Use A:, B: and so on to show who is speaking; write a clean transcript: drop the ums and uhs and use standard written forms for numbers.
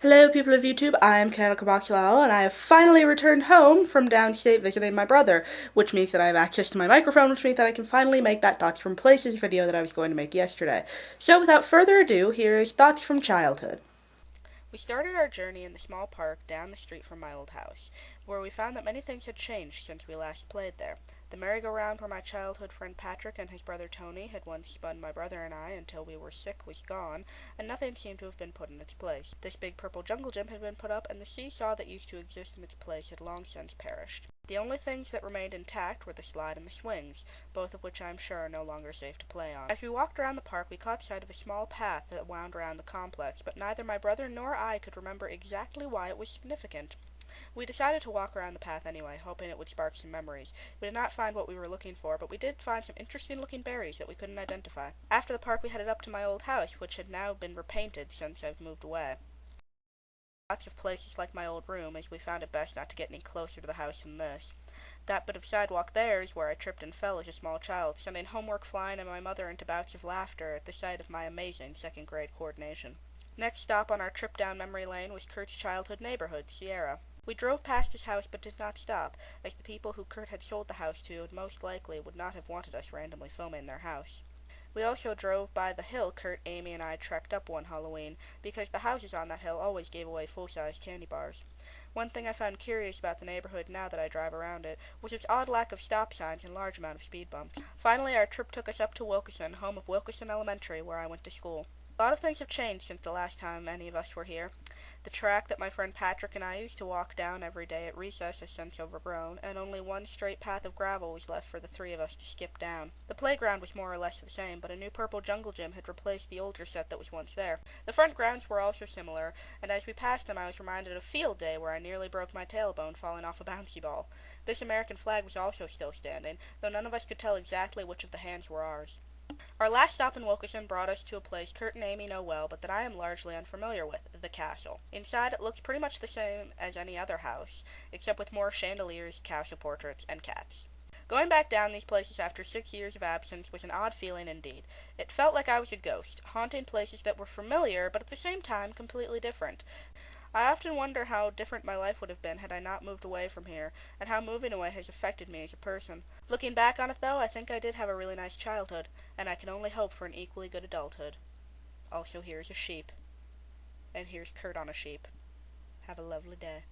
A: Hello, people of YouTube. I'm Kanika Boxelal, and I have finally returned home from downstate visiting my brother, which means that I have access to my microphone, which means that I can finally make that Thoughts from Places video that I was going to make yesterday. So, without further ado, here is Thoughts from Childhood. We started our journey in the small park down the street from my old house, where we found that many things had changed since we last played there. The merry-go-round where my childhood friend Patrick and his brother Tony had once spun my brother and I until we were sick was gone, and nothing seemed to have been put in its place. This big purple jungle gym had been put up, and the seesaw that used to exist in its place had long since perished. The only things that remained intact were the slide and the swings, both of which I am sure are no longer safe to play on. As we walked around the park, we caught sight of a small path that wound around the complex, but neither my brother nor I could remember exactly why it was significant. We decided to walk around the path anyway, hoping it would spark some memories. We did not find what we were looking for, but we did find some interesting looking berries that we couldn't identify. After the park, we headed up to my old house, which had now been repainted since I've moved away. Lots of places like my old room, as we found it best not to get any closer to the house than this. That bit of sidewalk there is where I tripped and fell as a small child, sending homework flying and my mother into bouts of laughter at the sight of my amazing second-grade coordination. Next stop on our trip down memory lane was Kurt's childhood neighborhood, Sierra. We drove past his house but did not stop, as the people who Kurt had sold the house to most likely would not have wanted us randomly filming their house. We also drove by the hill Kurt, Amy, and I trekked up one Halloween, because the houses on that hill always gave away full-size candy bars. One thing I found curious about the neighborhood now that I drive around it was its odd lack of stop signs and large amount of speed bumps. Finally, our trip took us up to Wilkeson, home of Wilkeson Elementary, where I went to school. A lot of things have changed since the last time any of us were here. The track that my friend Patrick and I used to walk down every day at recess has since overgrown, and only one straight path of gravel was left for the three of us to skip down. The playground was more or less the same, but a new purple jungle gym had replaced the older set that was once there. The front grounds were also similar, and as we passed them I was reminded of field day, where I nearly broke my tailbone falling off a bouncy ball. This American flag was also still standing, though none of us could tell exactly which of the hands were ours. Our last stop in Wilkeson brought us to a place Kurt and Amy know well, but that I am largely unfamiliar with, the castle. Inside, it looks pretty much the same as any other house, except with more chandeliers, castle portraits, and cats. Going back down these places after 6 years of absence was an odd feeling indeed. It felt like I was a ghost, haunting places that were familiar, but at the same time completely different. I often wonder how different my life would have been had I not moved away from here, and how moving away has affected me as a person. Looking back on it, though, I think I did have a really nice childhood, and I can only hope for an equally good adulthood. Also, here's a sheep. And here's Kurt on a sheep. Have a lovely day.